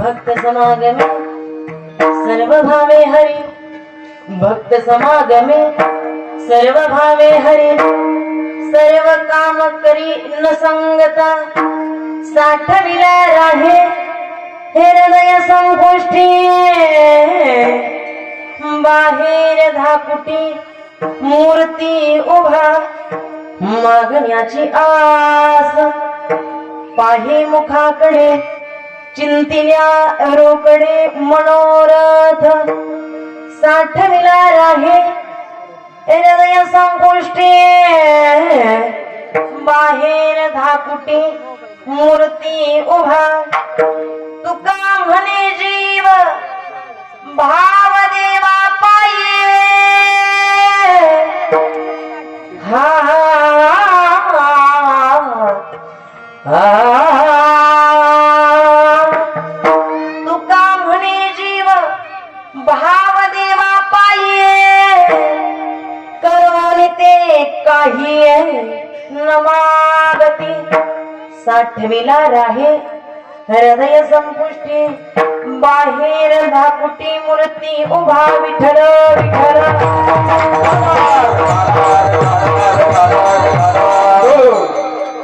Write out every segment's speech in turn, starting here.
भक्त समागमे सर्व भावे हरि, भक्त समागमे सर्व भावे हरि, सर्व काम करी न संगता, साठविला राहे हृदय संपुष्टी, बाहेर धाकुटी मूर्ती उभा, मागण्याची आस पाही मुखाकडे, चिंतिल्या रोकडे मनोरथ, साठविला राहे हृदय संपुष्टी, बाहेर धाकुटी मूर्ती उभा, तुका म्हणे जीव भाव देवा पाये, हा तुका म्हणे जीव भाव देवा पाये, करून ते काही न मागती, साठविला राहे हृदय संपुष्टी, बाहेर धाकुटी मूर्ती उभा, विठ्ठल विठ्ठल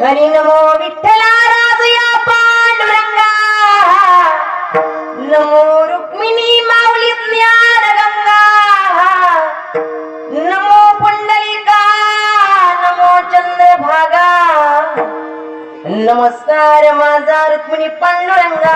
हरी नमो विठ्ठला राजया पांडुरंगा, नमो रुक्मिणी माऊली ज्ञान गंगा, नमो पुंडलिका नमो चंद्रभागा, नमस्कार माझा रुक्मिणी पांडुरंगा,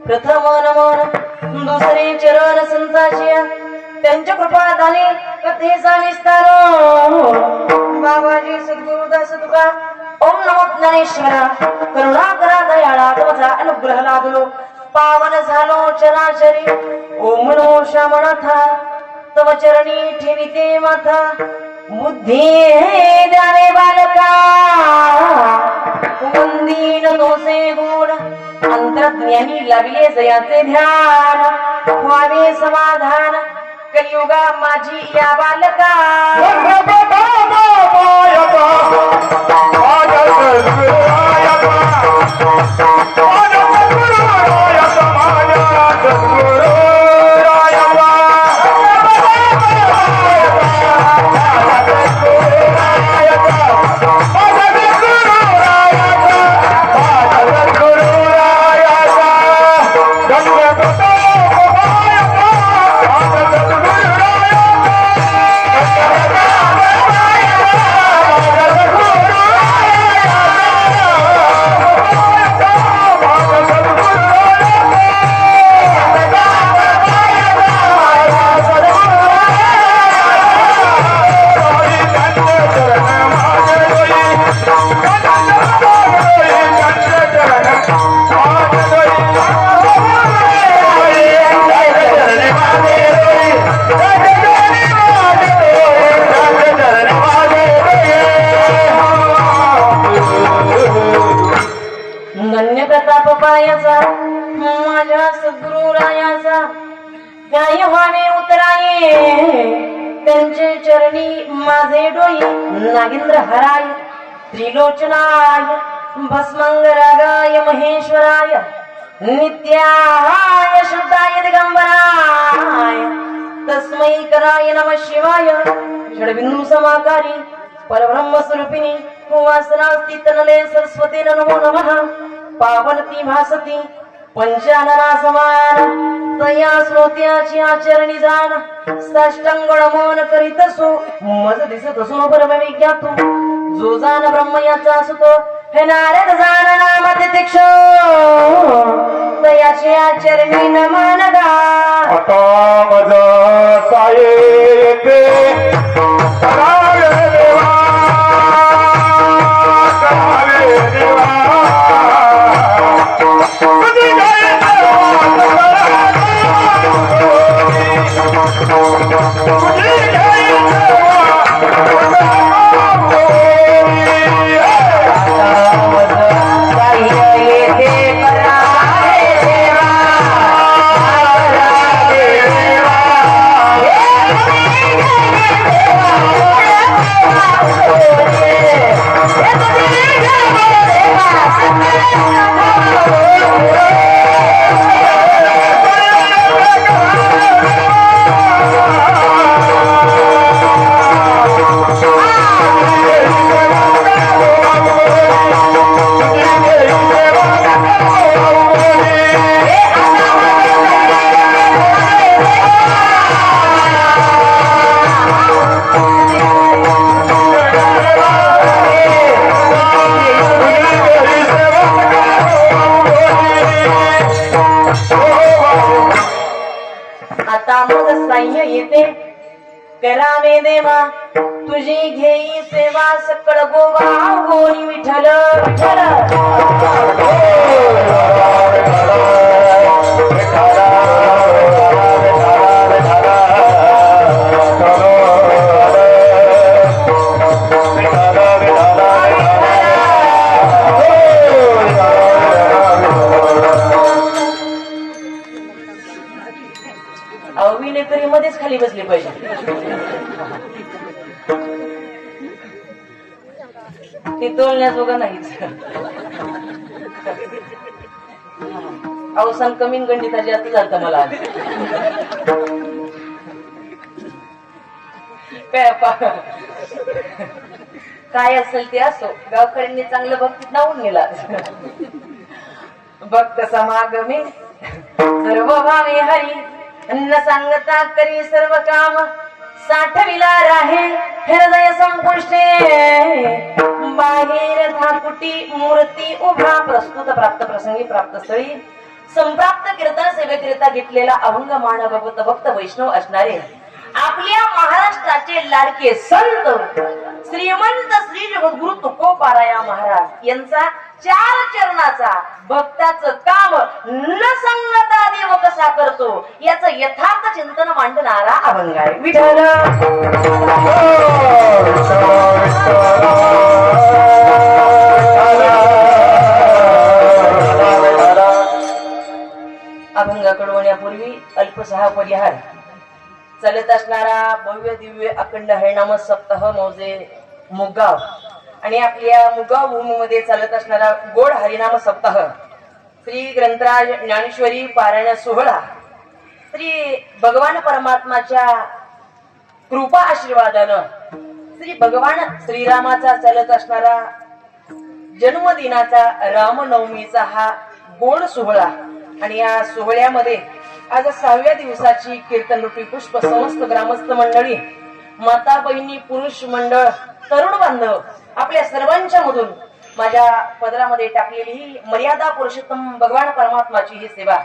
प्रथम नमन दुसरे चरण संतांची, त्यांच्या कृपा झाली कथेचा विस्तार, बाबाजी सद्गुरुदास तुका ओम नमो ज्ञानेश्वरा, करुणा करा दयाळा तुमचा अनुग्रह लाभलो, पावन झालो चराचरी, ओम नमो श्यामनाथा तव चरणी ठेविते माथा, बुद्धी द्यावे बालका वंदीन दोसे गुण, अंतर्ज्ञानी लाविले जयाचे ध्यान, व्हावे समाधान कलियुगा माझी या बालका, पायाचा माझ्या सद्गुरुरायाचा गाय व्हावे उतराये त्यांचे चरणी माझे डोई नागेंद्र हराय त्रिलोचनाय भस्मंगरागाय महेश्वराय नित्याय शुद्धाय दिगंबराय तस्मै कराय नमः शिवाय षड्बिंदू समाकारी परब्रह्म स्वरूपिणी वासनास्ति तनले सरस्वती नमो नमः पावनती भासती पंचानना समान तया श्रोत्याची आचरणी जाण साष्टांग नमन करीत असो मज दिसत असो परमविज्ञातो जो जाण ब्रह्म याचा असतो हे नारद जाण नाम तितिक्ष तयाची आचरणी नमन गा आता मज साये करावे देवा करावे देवा तुझी जय तुझी जय करावे देवा तुझी घेई सेवा सकळ गोवा गोरी विठ्ठल विठ्ठल अभिनेत्री मध्येच खाली बसले पाहिजे ते तोलण्याजोगा नाहीच अवसान कमी गंडिता जास्त झालं मला काय असेल ते असो गावकऱ्यांनी चांगलं भक्तीत नावून नेला भक्त समागमे सर्व भावे हरी अन्न सांगता करी सर्व काम साठविला राहे हृदय संपुष्टे बाहेर धाकुटी मूर्ती उभा प्रस्तुत प्राप्त प्रसंगी प्राप्त स्थळी संप्राप्त कीर्तन सेवेकरिता घेतलेला अभंग मानव भक्त वैष्णव असणारे आपल्या महाराष्ट्राचे लाडके संत श्रीमंत श्री जगद्गुरु तुकोबाराया महाराज यांचा 4 चरणाचा भक्ताचं काम न सांगता देव कसा करतो याचं यथार्थ चिंतन मांडणारा अभंग आहे विठ्ठल अभंगाकडे होण्यापूर्वी अल्पसहा परिहार चालत असणारा भव्य दिव्य अखंड हरिनाम सप्ताह मौजे मुगाव आणि आपल्या मुगाव भूमीमध्ये चालत असणारा गोड हरिनाम सप्ताह श्री ग्रंथराज ज्ञानेश्वरी पारायण सोहळा श्री भगवान परमात्माच्या कृपा आशीर्वादानं श्री भगवान श्रीरामाचा चालत असणारा जन्मदिनाचा रामनवमीचा हा गोड सोहळा आणि या सोहळ्यामध्ये आज 6व्या दिवसाची कीर्तन रूपी पुष्प समस्त ग्रामस्थ मंडळी माता बहिणी पुरुष मंडळ तरुण बांधव आपल्या सर्वांच्या मधून माझ्या पदरामध्ये टाकलेली ही मर्यादा पुरुषोत्तम भगवान परमात्माची ही सेवा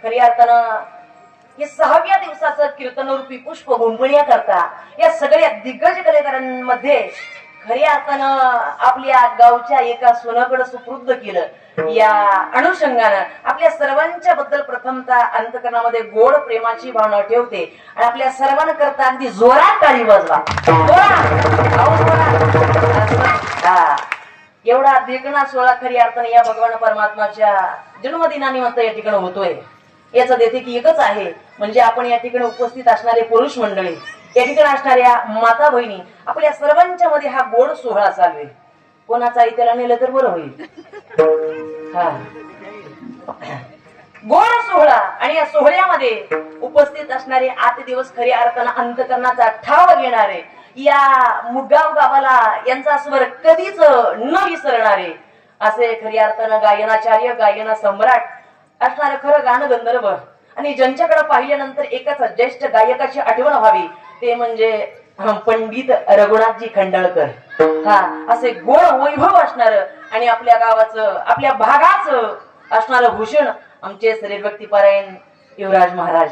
खरी अर्थानं हे 6व्या दिवसाचं कीर्तन रूपी पुष्प गुणगुण्याकरता या सगळ्या दिग्गज कलाकारांमध्ये खऱ्या अर्थानं आपल्या गावच्या एका सोनाकडे सुपूर्द केलं या अनुषंगानं आपल्या सर्वांच्या बद्दल प्रथमतः अंतकरणामध्ये गोड प्रेमाची भावना ठेवते आणि आपल्या सर्वांना करता अगदी जोरात टाळी वाजवा एवढा देखणा सोहळा खरी अर्थाने या भगवान परमात्माच्या जन्मदिनानिमित्त या ठिकाणी होतोय. याचं देते की एकच आहे, म्हणजे आपण या ठिकाणी उपस्थित असणारे पुरुष मंडळी, या ठिकाणी असणाऱ्या माता बहिणी, आपल्या सर्वांच्या मध्ये हा गोड सोहळा चालू आहे. कोणाचा त्याला नेलं तर बरं होईल. हा गोड सोहळा, आणि या सोहळ्यामध्ये उपस्थित असणारे 8 दिवस खऱ्या अर्थानं अंतकरणाचा ठाव घेणारे, या मुगाव गावाला यांचा स्वर कधीच न विसरणारे असे खऱ्या अर्थानं गायनाचार्य, गायना सम्राट असणारे खरं गाणं गंधर्व, आणि ज्यांच्याकडे पाहिल्यानंतर एकाच ज्येष्ठ गायकाची आठवण व्हावी ते म्हणजे पंडित रघुनाथजी खंडाळकर. हा असे गोड वैभव असणार आणि आपल्या गावाचं, आपल्या भागाचं असणार भूषण आमचे शरीरभक्ती पारायण युवराज महाराज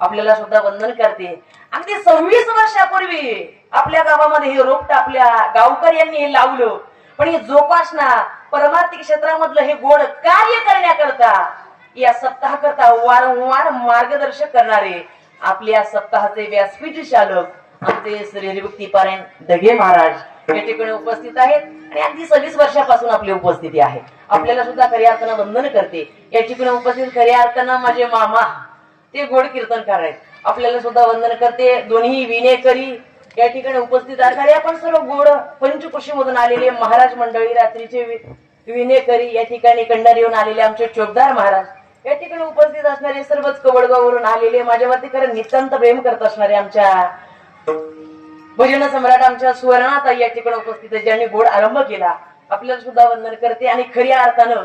आपल्याला सुद्धा वंदन करते. अगदी 26 वर्षापूर्वी आपल्या गावामध्ये हे रोपट आपल्या गावकऱ्यांनी हे लावलं, पण हे जोपासना परमार्थिक क्षेत्रामधलं हे गोड कार्य करण्याकरता, या सप्ताह करता वारंवार मार्गदर्शक करणारे आपल्या सप्ताहाचे व्यासपीठ चालक आमचे शरीरभक्ती पारायण दगे महाराज या ठिकाणी उपस्थित आहेत, आणि अगदी 26 वर्षापासून आपली उपस्थिती आहे. आपल्याला सुद्धा खऱ्या अर्थानं वंदन करते. या ठिकाणी उपस्थित खऱ्या अर्थानं माझे मामा ते गोड कीर्तनकार आहेत, आपल्याला सुद्धा वंदन करते. दोन्ही विनेकरी या ठिकाणी उपस्थित असणारे आपण सर्व गोड पंचकृषी मधून आलेले महाराज मंडळी, रात्रीचे विनेकरी, या ठिकाणी कंडार येऊन आलेले आमचे चोपदार महाराज, या ठिकाणी उपस्थित असणारे सर्वच कवडगाववरून आलेले माझ्यावरती खरं नितांत प्रेम करत असणारे आमच्या भजन सम्राट आमच्या सुवर्णाताई या ठिकाणी उपस्थित आहे, ज्यांनी गोड आरंभ केला. आपल्याला सुद्धा वंदन करते. आणि खऱ्या अर्थानं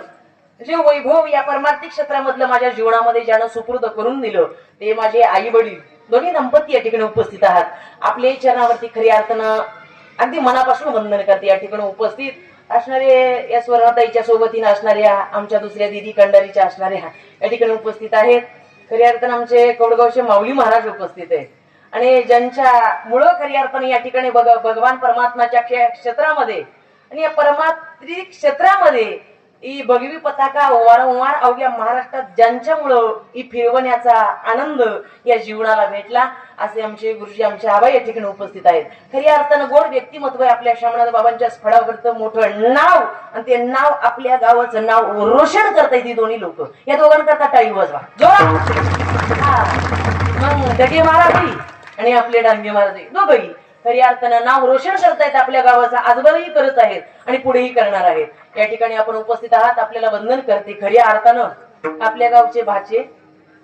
जे वैभव या परमार्थिक क्षेत्रामधलं माझ्या जीवनामध्ये ज्यानं सुपूर्द करून दिलं ते माझे आई वडील दोन्ही दंपती या ठिकाणी उपस्थित आहात. आपल्या चरणावरती खऱ्या अर्थानं अगदी मनापासून वंदन करते. या ठिकाणी उपस्थित असणारे या स्वर्णाताईच्या सोबतीनं असणाऱ्या आमच्या दुसऱ्या दिदी कंडारीच्या असणाऱ्या या ठिकाणी उपस्थित आहेत. खऱ्या अर्थानं आमचे कवडगावचे माऊली महाराज उपस्थित आहेत, आणि ज्यांच्या मुळे खऱ्या अर्थाने या ठिकाणी भगवान परमात्माच्या क्षेत्रामध्ये आणि या परमात्मिक क्षेत्रामध्ये ही भगवी पताका वारंवार अवघ्या महाराष्ट्रात ज्यांच्यामुळं ही फिरवण्याचा आनंद या जीवनाला भेटला असे आमचे गुरुजी, आमचे आबा या ठिकाणी उपस्थित आहेत. खऱ्या अर्थानं गोड व्यक्तिमत्व आपल्या शामनाथ बाबांच्या स्फळावरचं मोठं नाव, आणि ते नाव आपल्या गावाचं नाव रोशन करतायत ही दोन्ही लोक. या दोघांकरता टाळी वाजवा जोरात. मग दगे महाराज आणि आपले डांगे महाराज दोघंही खऱ्या अर्थानं नाव रोशन करतायत, आपल्या गावाचा आजवरही करत आहेत आणि पुढेही करणार आहेत. या ठिकाणी आपण उपस्थित आहात, आपल्याला वंदन करते. खऱ्या अर्थानं आपल्या गावचे भाचे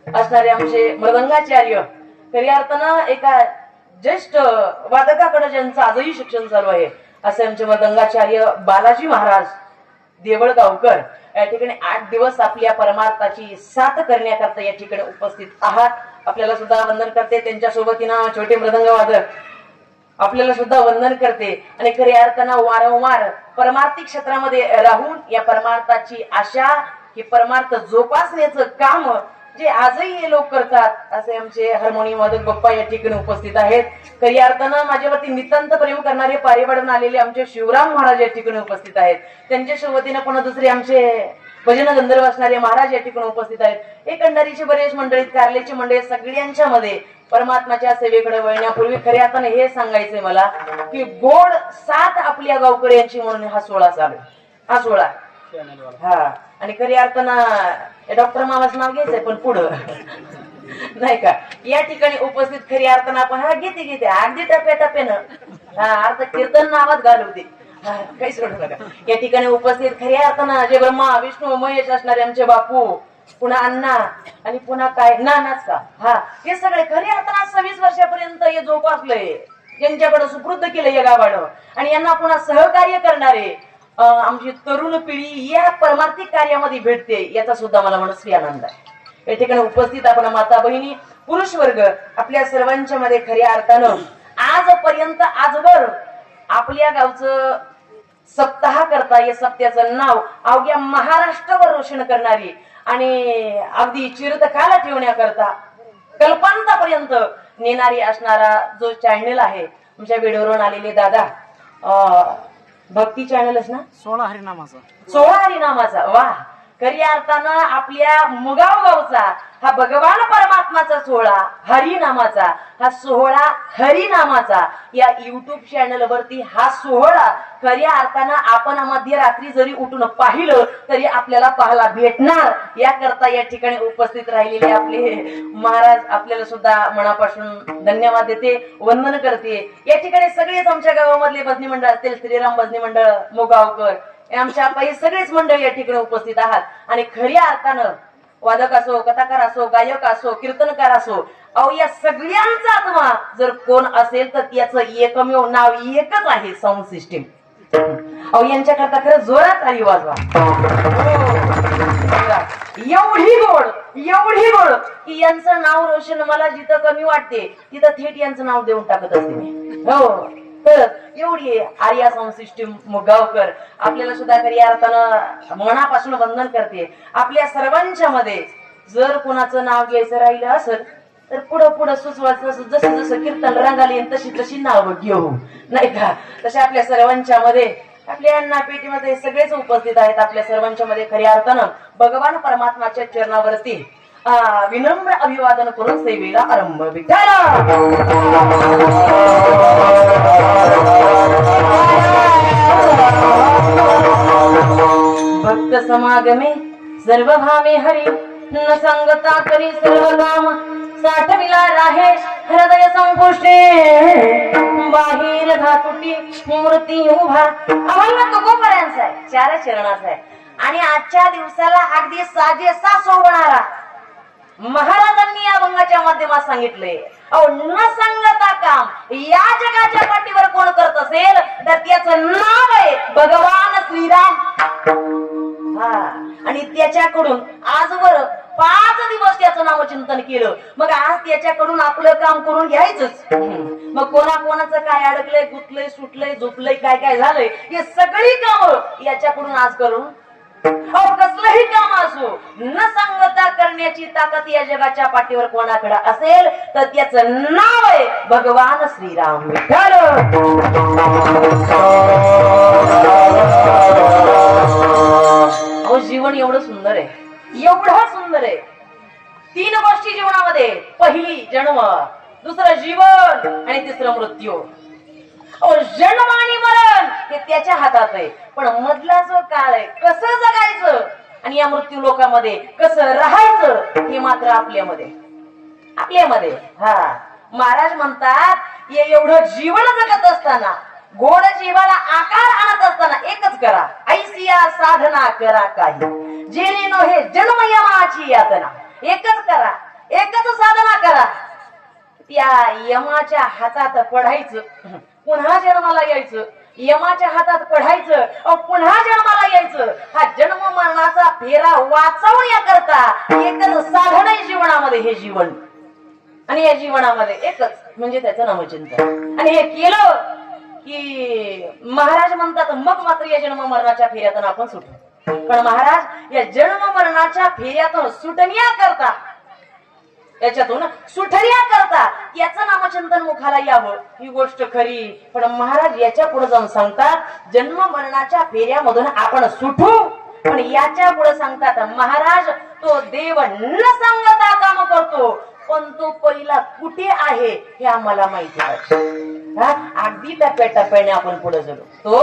असणारे आमचे मृदंगाचार्य, खऱ्या अर्थानं एका ज्येष्ठ वादकाकडे ज्यांचं आजही शिक्षण चालू आहे असे आमचे मृदंगाचार्य बालाजी महाराज देवळगावकर या ठिकाणी 8 दिवस आपल्या परमार्थाची साथ करण्याकरता या ठिकाणी उपस्थित आहात. आपल्याला सुद्धा वंदन करते. त्यांच्या सोबतीनं छोटे मृदंग वादक आपल्याला सुद्धा वंदन करते. आणि खऱ्या अर्थानं वारंवार परमार्थिक क्षेत्रामध्ये राहून या परमार्थाची आशा, ही परमार्थ जोपासण्याचं काम जे आजही हे लोक करतात असे आमचे हार्मोनियम वादक बाप्पा या ठिकाणी उपस्थित आहेत. खऱ्या अर्थानं माझ्यावरती नितांत प्रेम करणारे पारेवाडून आलेले आमचे शिवराम महाराज या ठिकाणी उपस्थित आहेत. त्यांच्या सोबतीनं पुन्हा दुसरे आमचे भजन गंधर्व असणारे महाराज या ठिकाणी उपस्थित आहेत. एक कंडारीचे बरेच मंडळीत, कारलेचे मंडळी, सगळ्यांच्या मध्ये परमात्माच्या सेवेकडे वळण्यापूर्वी खऱ्या अर्थाने हे सांगायचंय मला की गोड साथ आपल्या गावकऱ्यांची म्हणून हा सोहळा चालू, हा सोहळा. हा आणि खऱ्या अर्थानं डॉक्टर मामाचं नाव घ्यायचंय पण पुढं नाही का. या ठिकाणी उपस्थित खऱ्या अर्थानं आपण हा घेते अगदी टप्प्याटप्प्यानं हा अर्थ कीर्तन नावात घालवते, काहीच रडू नका. या ठिकाणी उपस्थित खऱ्या अर्थानं जे ब्रह्मा विष्णू महेश असणारे आमचे बापू, पुन्हा अण्णा आणि पुन्हा काय नानाच का, हा हे सगळे खऱ्या अर्थानं 26 वर्षापर्यंत हे जोपासलंय, यांच्याकडे सुपूर्द केलं या गावानं, आणि यांना पुन्हा सहकार्य करणारे आमची तरुण पिढी या परमार्थिक कार्यामध्ये भेटते, याचा सुद्धा मला मनस्वी आनंद आहे. या ठिकाणी उपस्थित आपण माता बहिणी, पुरुष वर्ग आपल्या सर्वांच्या मध्ये खऱ्या अर्थानं आजपर्यंत आजवर आपल्या गावचं सप्ताह करता या सप्त्याचं नाव अवघ्या महाराष्ट्रावर रोशन करणारी आणि अगदी चिरकाल ठेवण्याकरता कल्पांतापर्यंत नेणारी असणारा जो चॅनल आहे आमच्या व्हिडिओवरून आलेले दादा, भक्ती चॅनलच ना, 16 हरिनामाचा वा खरी अर्थानं आपल्या मुगाव गावचा हा भगवान परमात्माचा सोहळा हरिनामाचा, हा सोहळा हरिनामाचा या युट्यूब चॅनल वरती हा सोहळा खऱ्या अर्थानं आपण मध्यरात्री जरी उठून पाहिलं तरी आपल्याला पाहायला भेटणार. याकरता या ठिकाणी उपस्थित राहिलेले आपले महाराज आपल्याला सुद्धा मनापासून धन्यवाद देते, वंदन करते. या ठिकाणी सगळेच आमच्या गावामधले भजनी मंडळ असतील, श्रीराम भजनी मंडळ मोगावकर, आमच्या काही सगळेच मंडळ या ठिकाणी उपस्थित आहात. आणि खऱ्या अर्थानं वादक असो, कथाकार असो, गायक असो, कीर्तनकार असो, अहो या सगळ्यांचा आत्मा जर कोण असेल तर त्याचं एकमेव नाव एकच आहे, साऊंड सिस्टीम. अहो यांच्याकरता खरं जोरात आली वाजवा. एवढी गोड की यांचं नाव रोशन मला जिथं कमी वाटते तिथं थेट यांचं नाव देऊन टाकत असते मी. हो तर एवढी आर्या साऊंड सिस्टीम मुगावकर आपल्याला सुद्धा खरी अर्थानं मनापासून वंदन करते. आपल्या सर्वांच्या मध्ये जर कोणाचं नाव घ्यायचं राहिलं असेल तर पुढं पुढं सुचवायचं, जसं जसं कीर्तन रंगाली तशी तशी नावं घेऊ, नाही का? तसे आपल्या सर्वांच्या मध्ये आपल्या अण्णा पेटीमध्ये सगळेच उपस्थित आहेत. आपल्या सर्वांच्या मध्ये खऱ्या अर्थानं भगवान परमात्माच्या चरणावरती विनम्र अभिवादन करून सेवेला आरंभ. विठ्ठल भक्त समागमे सर्व भावे हरी, न संगता करी सर्व काम, साठविला राहे हृदय संपुष्टे, बाहेर धातुटी मूर्ती उभा. अभंग तुकोपर्यंत आहे, 4 चरणाचा आहे. आणि आजच्या दिवसाला अगदी साजेसा सोबणारा महाराजांनी या अभंगाच्या माध्यमात सांगितलंय. अहो न संगता काम या जगाच्या पाठीवर कोण करत असेल तर त्याचं नाव आहे भगवान श्रीराम. आणि त्याच्याकडून आजवर 5 दिवस त्याचं नामचिंतन केलं. मग आज त्याच्याकडून आपलं काम करून घ्यायचंच. मग कोणाकोणाचं काय अडकलंय, गुतलंय, सुटलंय, झोपलंय, काय काय झालंय, हे सगळी कामं याच्याकडून आज करून कसलंही काम असो न सांगता करण्याची ताकद या जगाच्या पाठीवर कोणाकडे असेल तर त्याचं नाव आहे भगवान श्रीराम. विठ्ठल जीवन एवढं सुंदर आहे, एवढं सुंदर आहे. 3 गोष्टी जीवनामध्ये, पहिली जन्म, दुसरं जीवन आणि तिसरं मृत्यू. जन्म आणि मरण हे त्याच्या हातात आहे, पण मधला जो काळ आहे कसं जगायचं आणि या मृत्यू लोकांमध्ये कसं राहायचं हे मात्र आपल्यामध्ये. हा महाराज म्हणतात एवढं जीवन जगत असताना, गोड जीवाला आकार आणत असताना एकच करा, ऐसिया साधना करा काही, जेणे नो हे जन्म यमाची यातना. एकच करा, एकच साधना करा. त्या यमाच्या हातात पडायचं, पुन्हा जन्माला यायचं, यमाच्या हातात पडायचं, पुन्हा जन्माला यायचं. हा जन्म मरणाचा फेरा वाचवण्याकरता एकच साधन आहे जीवनामध्ये, हे जीवन. आणि या जीवनामध्ये एकच म्हणजे त्याचं नामचिंतन. आणि हे केलं की महाराज म्हणतात मग मात्र या जन्म मरणाच्या फेऱ्यातून आपण सुटू. पण महाराज या जन्म मरणाच्या फेऱ्यातून सुटण्याकरता, याच्यातून सुटण्या करता याचं नामचिंतन मुखाला यावं ही गोष्ट खरी. पण महाराज याच्या पुढे जाऊन सांगतात जन्म मरणाच्या फेऱ्यामधून आपण सुटू. पण याच्या पुढे सांगतात महाराज तो देव न सांगता काम करतो, पण तो पहिला कुठे आहे हे आम्हाला माहिती आहे. अगदी टप्प्याटप्प्याने आपण पुढे गेलो, तो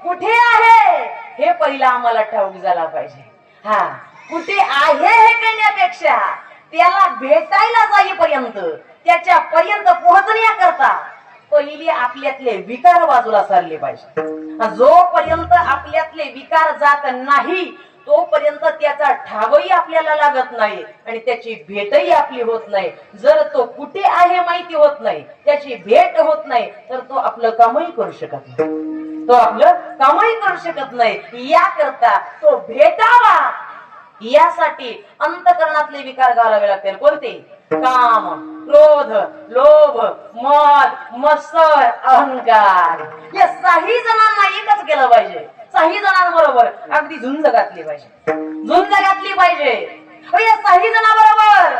कुठे आहे हे पहिला आम्हाला ठाऊक झाला पाहिजे. कुठे आहे हे कळण्यापेक्षा त्याला भेटायला जाईपर्यंत, त्याच्या पर्यंत पोहोचण्याकरता पहिली आपल्यातले विकार बाजूला सारले पाहिजे. जोपर्यंत आपल्यातले विकार जात नाही तोपर्यंत त्याचा ठावही आपल्याला लागत नाही आणि त्याची भेटही आपली होत नाही. जर तो कुठे आहे माहिती होत नाही, त्याची भेट होत नाही, तर तो आपलं कामही करू शकत नाही. याकरता तो भेटावा यासाठी अंतकरणातले विकार घालावे लागतील. कोणते? काम, क्रोध, लोभ, मद, मत्सर, अहंकार. या 6 जणांना एकच केलं पाहिजे. 6 जणांबरोबर अगदी झुंज घातली पाहिजे. या 6 जणांबरोबर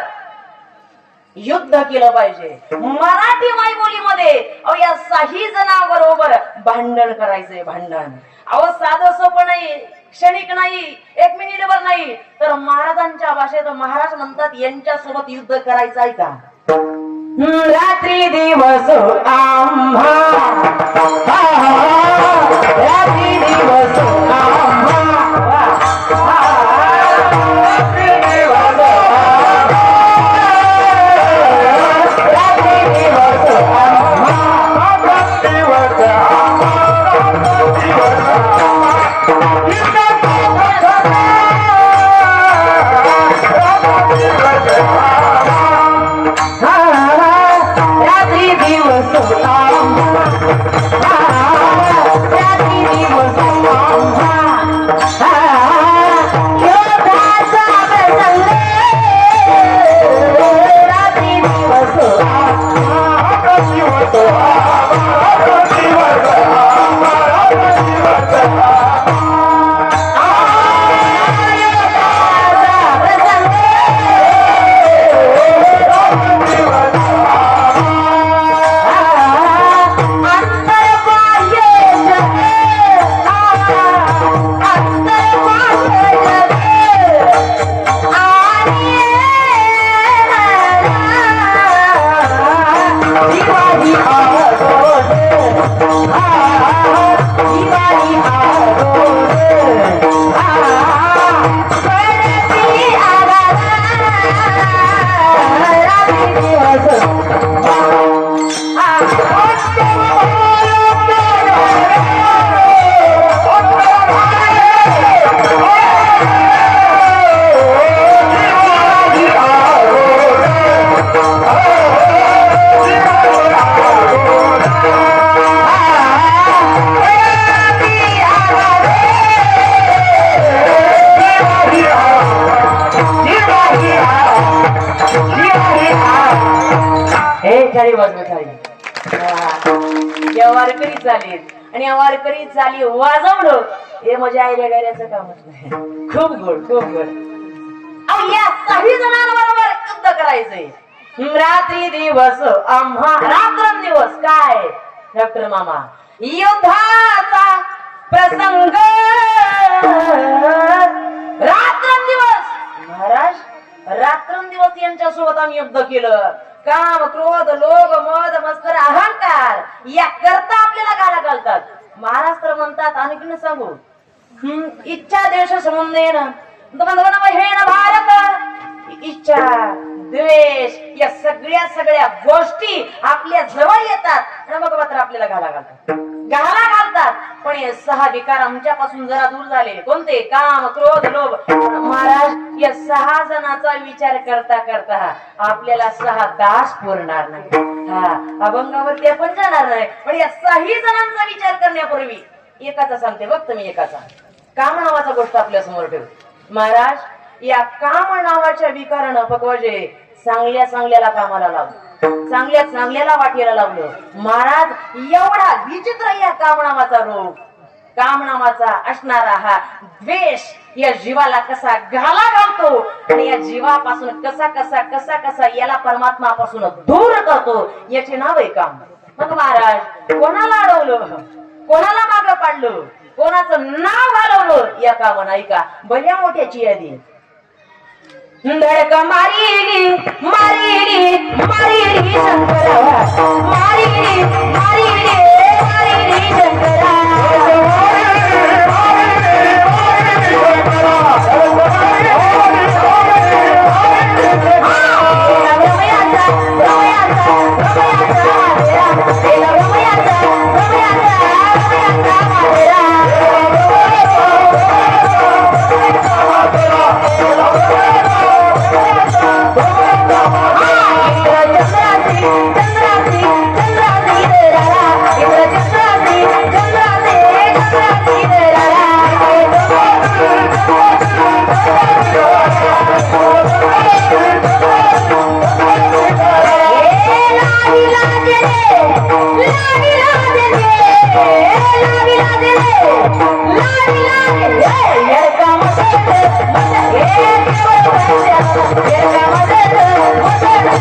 युद्ध केलं पाहिजे. मराठी मायबोलीमध्ये अहो या 6 जणांबरोबर भांडण करायचंय. भांडण अहो साधं सोपं नाही, क्षणिक नाही, 1 मिनिटभर नाही, तर महाराजांच्या भाषेत महाराज म्हणतात यांच्यासोबत युद्ध करायचं आहे का. रात्री दिवस आम्हा, रात्री दिवस आम्हा, रात्री दिवस या वारकरी चालेल आणि या वारकरी चाली वाजवणं हे माझ्या आईल्या गायऱ्याचं कामच नाही. खूप गोड, खूप गोड. अहो या 6 जणांबरोबर युद्ध करायचंय. रात्री दिवस आम्हा, रात्रंदिवस काय डॉक्टर मामा, युद्धाचा प्रसंग रात्रंदिवस. महाराज रात्रंदिवस यांच्यासोबत आम्ही युद्ध केलं. काम, क्रोध, लोभ, मद, मत्सर, अहंकार या करता आपल्याला गाला घालतात. महाराज तर म्हणतात आणखीन सांगू, इच्छा द्वेष समुंदेन हेन भारत. इच्छा द्वेष या सगळ्या गोष्टी आपल्या जवळ येतात आणि मग मात्र आपल्याला गाला घालतात. पण हे 6 विकार आमच्यापासून जरा दूर झाले. कोणते? काम, क्रोध, लोभ. महाराज या 6 जणांचा विचार करता करता आपल्याला 6 तास पुरणार नाही. अभंगावर ते पण जाणार नाही. पण या 6 जणांचा विचार करण्यापूर्वी एकाचा सांगते बघ तुम्ही. एकाचा काम नावाचा गोष्ट आपल्या समोर ठेव. महाराज या काम नावाच्या विकारानं भगवाजे चांगल्याला कामाला लावलं, चांगल्याला वाटेला लावलं. महाराज एवढा विचित्र या कामनामाचा रोग, कामनामाचा असणारा हा द्वेष या जीवाला कसा घाला घालतो आणि या जीवापासून कसा याला परमात्मापासून दूर करतो, याचे नाव आहे काम. मग महाराज कोणाला अडवलं, कोणाला मागं पाडलं, कोणाचं नाव घालवलं या कामं नाही का. भल्या मोठ्याची यादी. धडक मारिली मारिली मारिली शंकरा, मारिली मारिली मारिली शंकरा.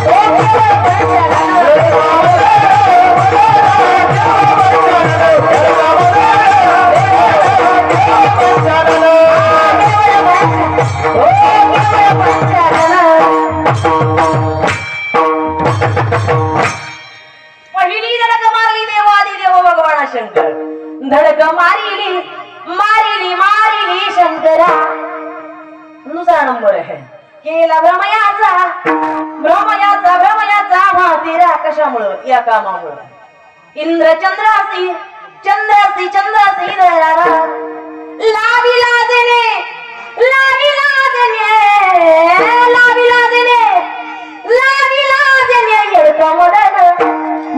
Yeah. मारिली मारिली मारिली शंकरा. दुसरा नंबर आहे केला भ्रमयाचा भ्रमयाचा भ्रमयाचा भातीरा. कशामुळं? या कामामुळं. इंद्र चंद्रासी चंद्रासी चंद्रासी दयारा लावी लादेने लावी लादेने लावी लादेने लावी लादेने येडका मदन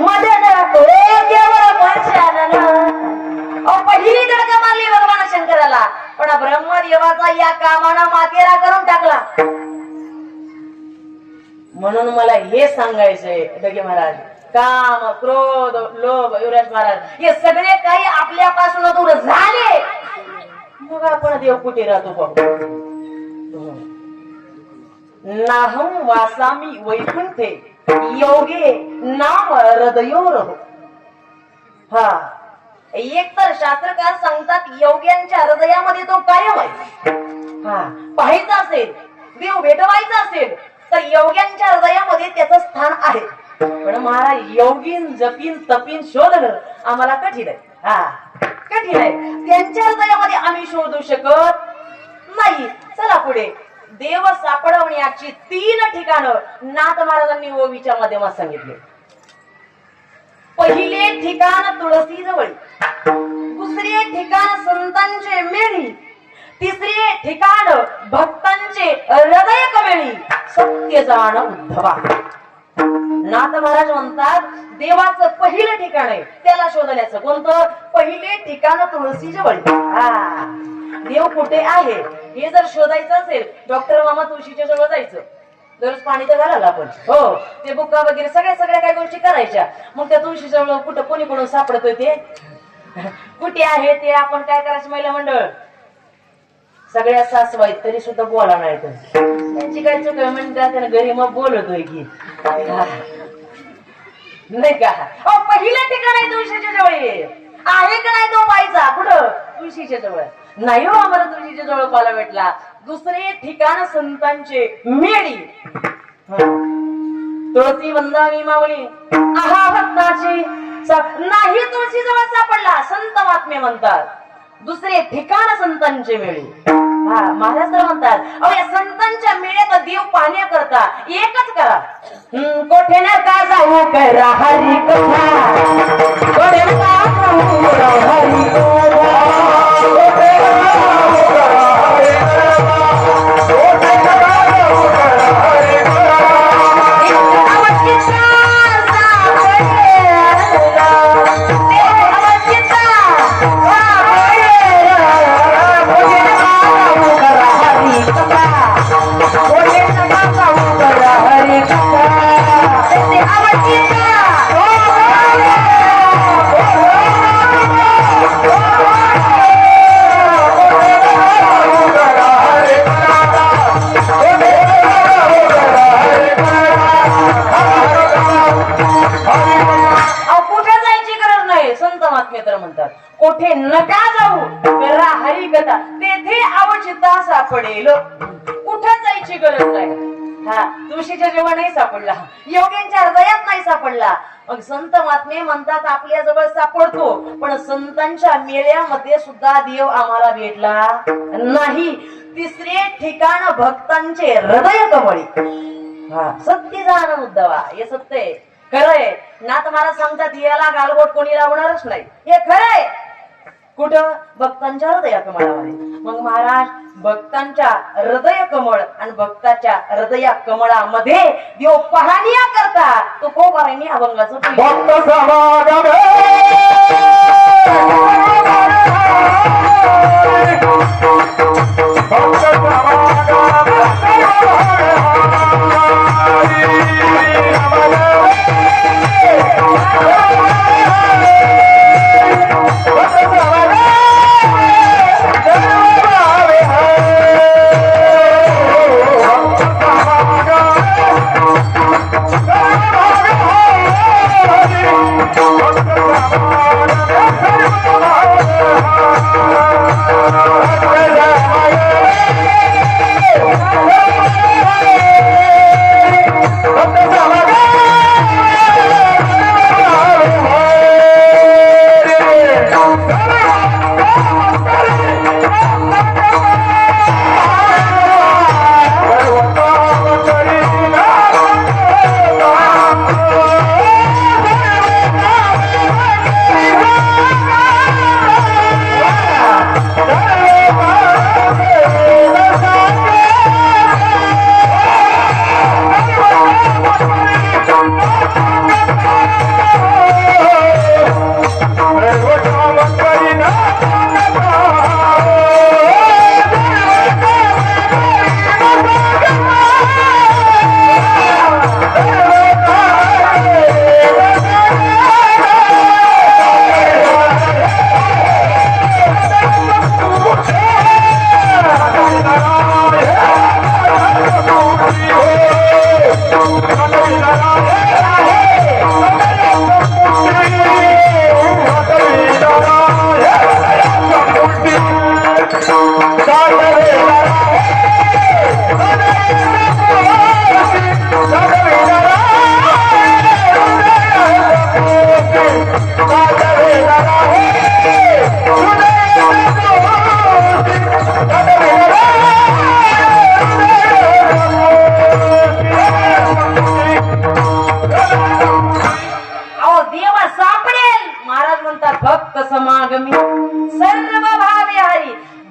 मदन तो केवळ पंचानन. पहिली दडका मारली भगवान शंकराला, पण ब्रह्मदेवाचा या कामानं मातेरा करून टाकला. म्हणून मला हे सांगायचंय दगे महाराज, काम क्रोध लोभ युवराज महाराज हे सगळे काही आपल्यापासून दूर झाले, मग आपण देव कुठे राहतो पाहू. नाहम वासामी वैकुंठे योगे नाम हृदयोर. हा, एक तर शास्त्रकार सांगतात योग्यांच्या हृदयामध्ये तो कायम आहे. हा, पाहायचं असेल देव भेटवायचा असेल तर योग्यांच्या हृदयामध्ये त्याचं स्थान आहे. पण महाराज योगीन जपीन तपीन शोधणं आम्हाला कठीण आहे. हा, कठीण आहे. त्यांच्या हृदयामध्ये आम्ही शोधू शकत नाही. चला पुढे. देव सापडवण्याची 3 ठिकाणं नाथ महाराजांनी ओवीच्या माध्यमात सांगितले. पहिले ठिकाण तुळसी जवळ, दुसरे ठिकाण संतांचे मेळी, तिसरे ठिकाण भक्तांचे हृदय कमेळी. सत्य जाण उद्धवा. नाथ महाराज म्हणतात देवाचं पहिलं ठिकाण आहे त्याला शोधण्याचं. कोणतं? पहिले ठिकाण तुळसी जवळ. हा, देव कुठे आहे हे जर शोधायचं असेल डॉक्टर मामा तुळशीच्या जवळ जायचं. दररोज पाणी तर घालायला आपण. हो, ते बुका वगैरे सगळ्या काही गोष्टी करायच्या. मग त्या तुळशी जवळ कुठं कोणी कोण सापडतोय ते कुठे आहे ते आपण काय करायचं? महिला मंडळ सगळ्या सासवाई तरी सुद्धा बोला नाही तर त्यांची काय चुक म्हणतात त्यानं घरी मग बोलतोय की नाही का. पहिलं ठिकाण आहे तुळशीच्या जवळ आहे का नाही तो पाहायचा. कुठं? तुळशीच्या जवळ. नाही हो, आम्हाला तुळशीच्या जवळ पाहायला भेटला. दुसरे ठिकाण संतांचे मेळी. तुळसी वंदावी मावळी आहा भक्ताची नाही तुळशी जवळ सापडला. संत महात्मे म्हणतात दुसरे ठिकाण संतांचे मेळी. हा, महाराज तर म्हणतात अहो या संतांच्या मेळ्यात देव पाहण्याकरता एकच करा. कोठे न का जाऊ करा हरी कथा, कोठे न का जाऊ करा हरी कथा. कोठे नका जाऊ करा हरी कथा, तेथे अवचिता सापडेल. कुठं जायची गरज नाही. हा, तुळशीच्या जेव्हा नाही सापडला, योग्यांच्या हृदयात नाही सापडला, मग संत महात्मे म्हणतात आपल्या जवळ सापडतो. पण संतांच्या मेळ्यामध्ये सुद्धा देव आम्हाला भेटला नाही. तिसरे ठिकाण भक्तांचे हृदय कमळी. हा, सत्य जाण उद्धवा. हे सत्य आहे, खरंय. नाथ महाराज सांगतात याला गालबोट कोणी लावणारच नाही. हे खरंय. कुठं? भक्तांच्या हृदय कमळामध्ये. मग महाराज भक्तांच्या हृदय कमळ आणि भक्ताच्या हृदय कमळामध्ये देव पाहण्या करता तो कोबारांनी अभंगाचं भक्त समागम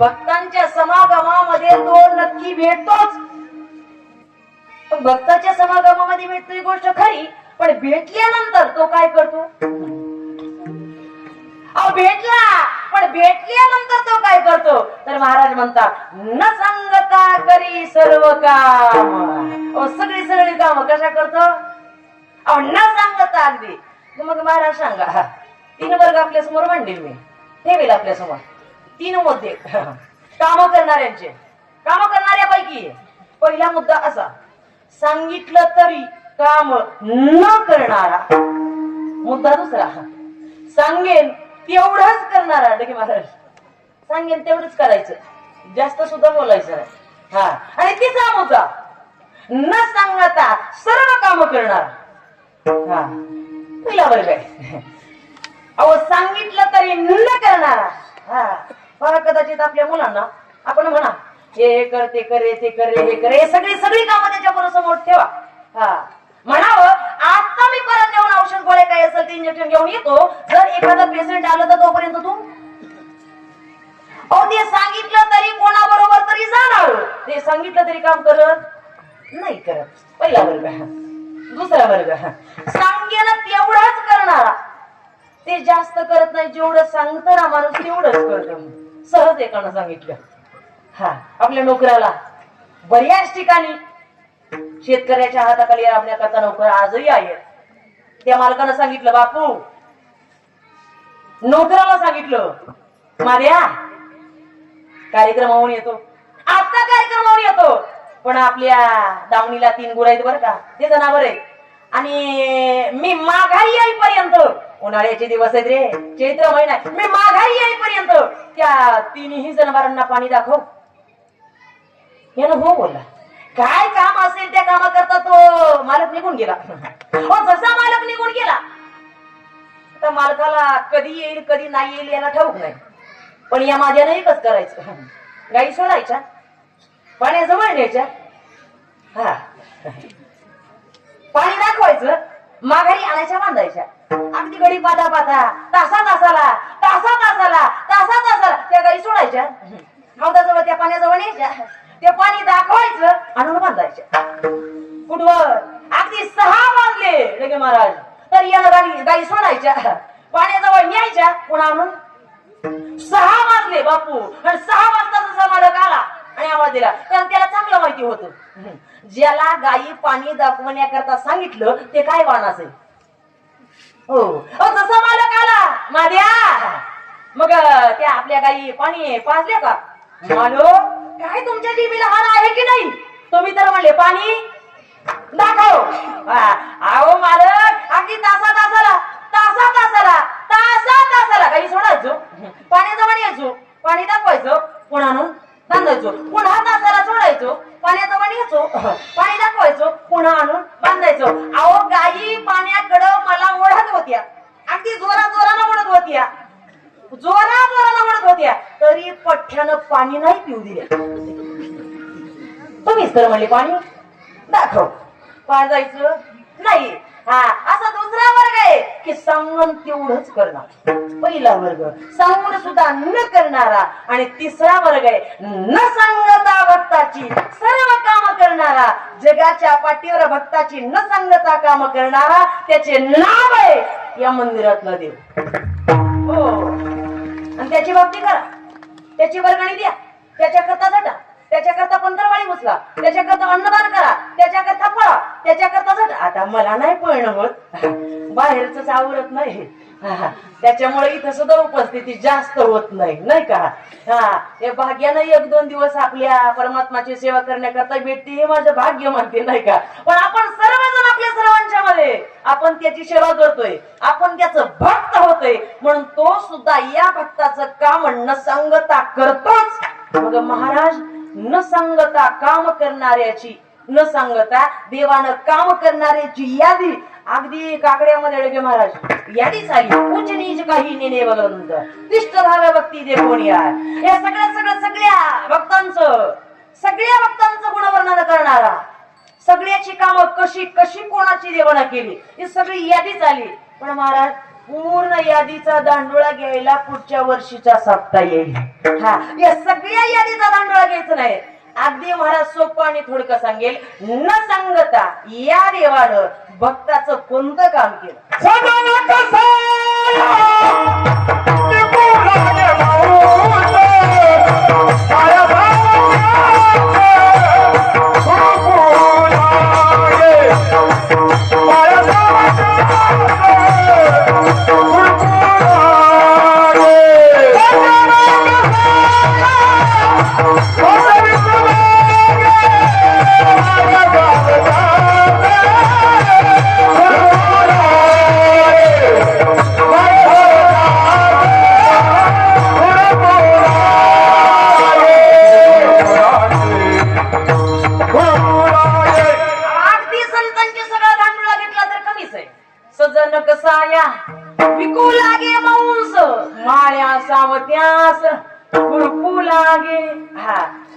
भक्तांच्या समागमामध्ये तो नक्की भेटतोच. पण भक्ताच्या समागमामध्ये भेटतो ही गोष्ट खरी, पण भेटल्यानंतर तो काय करतो? अहो भेटला, पण भेटल्यानंतर तो काय करतो? तर महाराज म्हणतात न सांगता करी सर्व काम. सगळी काम कशा करतो? अहो न सांगता अगदी. मग महाराज सांगा, 3 वर्ग आपल्या समोर मांडले मी, ठेवेल आपल्या समोर 3 मुद्दे काम करणाऱ्यांचे. काम करणाऱ्यापैकी पहिला मुद्दा असा, सांगितलं तरी काम न करणारा. मुद्दा दुसरा, सांगेन तेवढंच करणारा. डगे महाराज सांगेन तेवढंच करायचं, जास्त सुद्धा बोलायचं नाही. हा, आणि तिसरा मुद्दा, न सांगता सर्व काम करणारा. हा, पहिला वर्ग आहे. अहो सांगितलं तरी न करणारा. हा, बघा कदाचित आपल्या मुलांना आपण म्हणा हे कर ते करे ते करे हे करे, हे सगळी कामं त्याच्या समोर ठेवा. हा, म्हणावं आता मी परत नेऊन औषध गोळ्या काय असेल ते इंजेक्शन घेऊन येतो. जर एखादा पेशंट आलं तर तोपर्यंत तू अहो ते सांगितलं तरी कोणाबरोबर तरी जाणार, ते सांगितलं तरी काम करत नाही करत. पहिला वर्ग. दुसरा वर्ग, सांगेन तेवढाच करणारा. ते जास्त करत नाही, जेवढं सांगतं ना माणूस तेवढंच करत. सहज एकानं सांगितलं. हा, आपल्या नोकऱ्याला बऱ्याच ठिकाणी शेतकऱ्याच्या हाताखाली राबण्याकरता नोकर आजही आहेत. त्या मालकानं सांगितलं बापू, नोकराला सांगितलं मार्या कार्यक्रम होऊन येतो, आता कार्यक्रम होऊन येतो, पण आपल्या दावणीला 3 गुरं आहेत बरं का, ते जनावर आहे, आणि मी माघारी येईपर्यंत, उन्हाळ्याचे दिवस आहेत रे, चैत्र महिना, मी माघारी येईपर्यंत त्या 3ही जनावरांना पाणी दाखव. यानं हो बोलला. काय काम असेल त्या कामाकरता तो मालक निघून गेला. जसा मालक निघून गेला तर मालकाला कधी येईल कधी नाही येईल याला ठाऊक नाही. पण या माझ्यानं एकच करायचं, गाई सोडायच्या, पाण्याजवळ न्यायच्या, हा पाणी दाखवायचं, माघारी आणायच्या बांधायच्या. अगदी गडी पाता पाता तासा तासाला त्या गाई सोडायच्या, हौदाजवळ त्या पाण्याजवळ न्यायच्या, ते पाणी दाखवायचं, आणून बांधायच्या. कुठवर? अगदी 6 वाजले लगे महाराज तर याला गाई सोडायच्या, पाण्याजवळ न्यायच्या, पुन्हा आणून 6 वाजले बापू, आणि 6 वाजता जसा मालक आला आणि आवाज दिला तर त्याला चांगलं माहिती होतं ज्याला गाई पाणी दाखवण्याकरता सांगितलं ते काय वाण असेल. हो, जसा मालक आला माद्या, मग त्या आपल्या गाई पाणी पाजले का? मालक काय तुमच्या जीबीला हार आहे की नाही? तुम्ही तर म्हणले पाणी दाखव. अहो मालक अगदी तासा तासाला गाई सोडायचो, पाण्याजवळ यायचो, पाणी दाखवायचो, पुन्हा आणून बांधायचो, पुन्हा तासाला सोडायचो, पाण्याजवळ यायचो, पाणी दाखवायचो, पुन्हा आणून बांधायचो. अहो गाई पाण्याकडं मला ओढत होत्या, अगदी जोरानं ओढत होत्या, तरी पठ्ठ्यानं पाणी नाही पिऊ दिले. तुम्हीच तर म्हणले पाणी दाखव, पाजायचं नाही. हा, असा दुसरा वर्ग आहे की सांगून तेवढंच करणार. पहिला वर्ग सांगून सुद्धा न करणारा, आणि तिसरा वर्ग आहे न सांगता भक्ताची सर्व काम करणारा. जगाच्या पाठीवर भक्ताची न सांगता काम करणारा, त्याचे नाव आहे या मंदिरातला देव. हो, आणि त्याची भक्ती करा, त्याची वर्गणी द्या, त्याच्याकरता झटा, त्याच्याकरता पंधरवाळी उचला, त्याच्याकरता अन्नदान करा, त्याच्याकरता पळा, त्याच्याकरता झटा. आता मला नाही पळणं होत, बाहेरच आवडत नाही, त्याच्यामुळे इथं सुद्धा उपस्थिती जास्त होत नाही, नाही का? हा, हे भाग्यानं 1-2 दिवस आपल्या परमात्माची सेवा करण्याकरता भेटते, हे माझं भाग्य मानते, नाही का? पण आपण सर्वजण आपल्या सर्वांच्या मध्ये आपण त्याची सेवा करतोय, आपण त्याचं भक्त होतोय, म्हणून तो सुद्धा या भक्ताचं काम न सांगता करतोच. मग महाराज न सांगता काम करणाऱ्याची, न सांगता देवानं काम करणाऱ्याची यादी अगदी काकड्यामध्ये लगे महाराज यादीच आली. उच्च नीच काही नेणे बघंत तिष्ठ झालं भक्ती जे कोणी आहे. या सगळ्या भक्तांचं गुणवर्णन करणारा, सगळ्याची कामं कशी कोणाची देवानं केली ही सगळी यादीच आली. पण महाराज पूर्ण यादीचा दांडोळा घ्यायला पुढच्या वर्षीचा सप्ताह येईल. हा, या सगळ्या यादीचा दांडोळा घ्यायचा नाही. अगदी महाराज सोपं आणि थोडकं सांगेल. न सांगता या देवानं भक्ताचं कोणतं काम केलं? सजन कसाया विकू लागे मांस माळ्या सावत्यास हुडकू लागे हा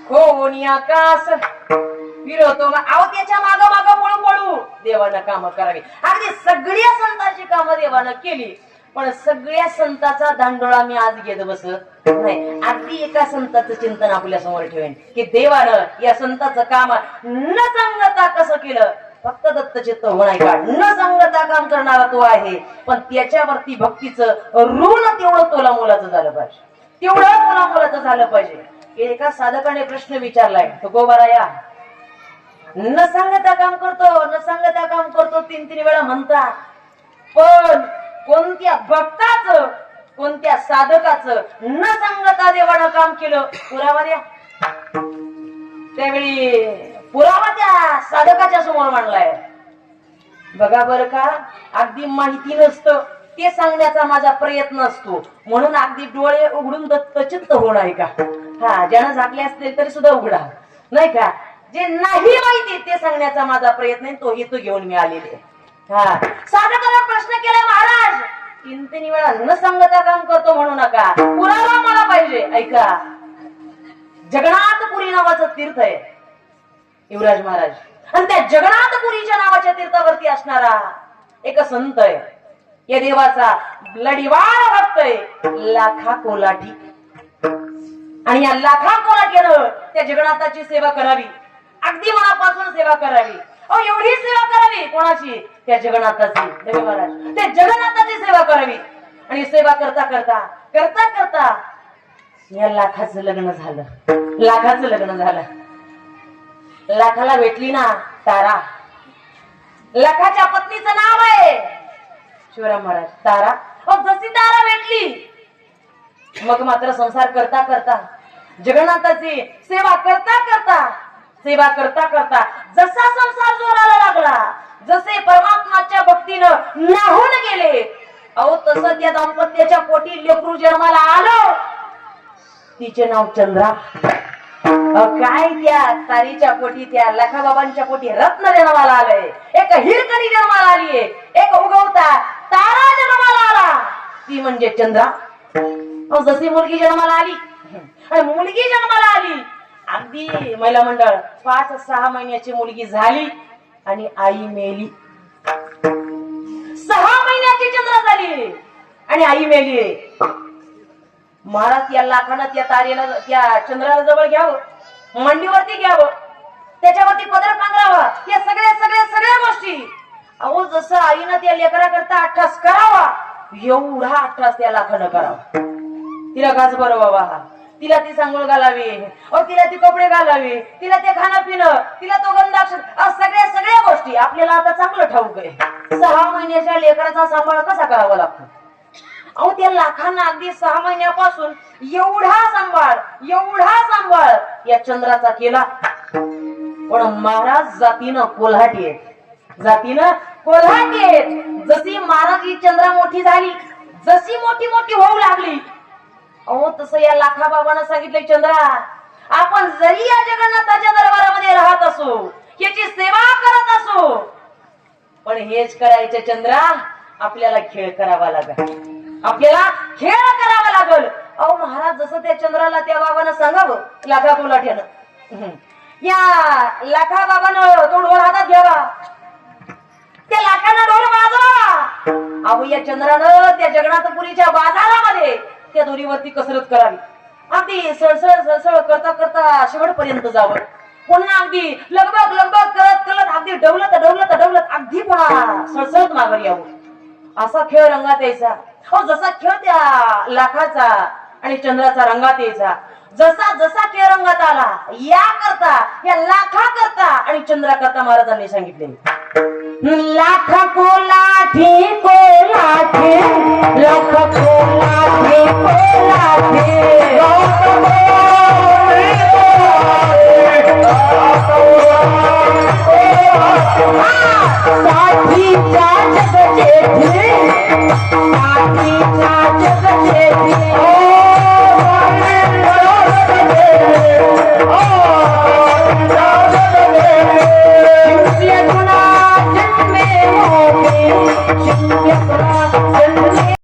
खोवून आकाश फिरवतो आहो त्याच्या माग माग पळू पळू देवानं काम करावी. अगदी सगळ्या संतांची कामं देवानं केली, पण सगळ्या संतांचा दांडोळा मी आज घेत बसत नाही. अगदी एका संतांचं चिंतन आपल्या समोर ठेवेन की देवानं या संतांचं काम न सांगता कसं केलं. फक्त दत्त चित्त होणार का न सांगता काम करणारा तो आहे, पण त्याच्यावरती भक्तीचं ऋण तेवढं तोला मोलाचं झालं पाहिजे, तेवढं तोला मोलाचं झालं पाहिजे. एका साधकाने प्रश्न विचारलाय, तो गोबाराया न सांगता काम करतो, न सांगता काम करतो 3-3 वेळा म्हणता, पण कोणत्या भक्ताचं कोणत्या साधकाचं न सांगता देवानं काम केलं पुरावा द्या. त्यावेळी पुरावा त्या साधकाच्या समोर मांडलाय. बघा बरं का, अगदी माहिती नसतं ते सांगण्याचा माझा प्रयत्न असतो, म्हणून अगदी डोळे उघडून दत्तचित्त होणार का. हा, ज्यानं झाकले असतील तरी सुद्धा उघडा नाही का. जे नाही माहिती ते सांगण्याचा माझा प्रयत्न आहे, तो हेतू घेऊन मी आलेले. हा, साधकाला प्रश्न केला, महाराज 3-3 वेळा न सांगता काम करतो म्हणू नका, पुरावा मला पाहिजे. ऐका, जगन्नाथपुरी नावाचं तीर्थ आहे युवराज महाराज, आणि त्या जगन्नाथपुरीच्या नावाच्या तीर्थावरती असणारा एक संत आहे. या देवाचा लढीवाळ भक्त आहे लाखा कोलाठी, आणि या लाखा कोलाठीनं त्या जगन्नाथाची सेवा करावी, अगदी मनापासून सेवा करावी. अहो, एवढी सेवा करावी कोणाची? त्या जगन्नाथाची. देव महाराज त्या जगन्नाथाची सेवा करावी. आणि सेवा करता करता करता करता या लाखाचं लग्न झालं. लाखाचं लग्न झालं. लाखाला भेटली ना तारा. लाखाच्या पत्नीचं नाव आहे शिवराम महाराज तारा. जशी तारा भेटली मग मात्र संसार करता करता जगन्नाथाची सेवा करता करता सेवा करता करता जसा संसार जोराला लागला, जसे परमात्माच्या भक्तीनं न्हाऊन गेले, अहो तसं त्या दाम्पत्याच्या पोटी लेकरू जन्माला आलं. तिचे नाव चंद्रा. काय त्या तारीच्या पोटी, त्या लखाबाबांच्या पोटी रत्न जन्माला आलंय. एक हिरकणी जन्माला आलीये, एक उगवता तारा जन्माला आला, ती म्हणजे चंद्रा. जशी मुलगी जन्माला आली, आणि मुलगी जन्माला आली, अगदी महिला मंडळ 5-6 महिन्याची मुलगी झाली आणि आई मेली. 6 महिन्याची चंद्रा झाली आणि आई मेली. महाराज या लाखानं त्या तारेला त्या चंद्राला जवळ घ्यावं, मांडीवरती घ्यावं, त्याच्यावरती पदर पांघरावा, या सगळ्या गोष्टी. अहो जसं आईनं त्या लेकरा करता अट्टास करावा, एवढा अट्टास त्या लाखानं करावा. तिला गाज बरं बाबा, तिला ती सांगोळ घालावी, तिला ती कपडे घालावे, तिला ते खाणं पिणं, तिला तो गंधाक्षर, सगळ्या गोष्टी आपल्याला आता चांगलं ठाऊक आहे. 6 महिन्याच्या लेकराचा सांभाळ कसा करावा लागतो. अहो त्या लाखांना अगदी 6 महिन्यापासून एवढा सांभाळ या चंद्राचा केला. पण महाराज जातीनं कोल्हाटी आहेत. जशी महाराज ही चंद्रा मोठी झाली, जशी मोठी होऊ लागली, अहो तसं या लाखा बाबांना सांगितलंय, चंद्रा आपण जरी या जगन्नाथाच्या दरबारामध्ये राहत असो, याची सेवा करत असो, पण हेच करायचं चंद्रा, आपल्याला खेळ करावा लागल. अहो महाराज जसं त्या चंद्राला त्या बाबांना सांगावं, लाखा कोलाठ्यानं, या लाखा बाबानं तो ढोल हातात घ्यावा, त्या लाखानं ढोल वाजवा, अहो या चंद्रानं त्या जगन्नाथपुरीच्या बाजारामध्ये त्या दोरीवरती कसरत करावी, अगदी सळसळ सळसळ करता करता शेवटपर्यंत जावं, पुन्हा अगदी लगबग लगबग करत करत अगदी डवलत डवलत डवलत अगदी पुन्हा सळसळत माघारी यावं, असा खेळ रंगात यायचा. हो जसा खेळ त्या लाखाचा आणि चंद्राचा रंगात यायचा, जसा जसा खेळ रंगात आला या करता या लाखा करता आणि चंद्रा करता महाराजांनी सांगितले, लाख को लाठी लाख को लाठी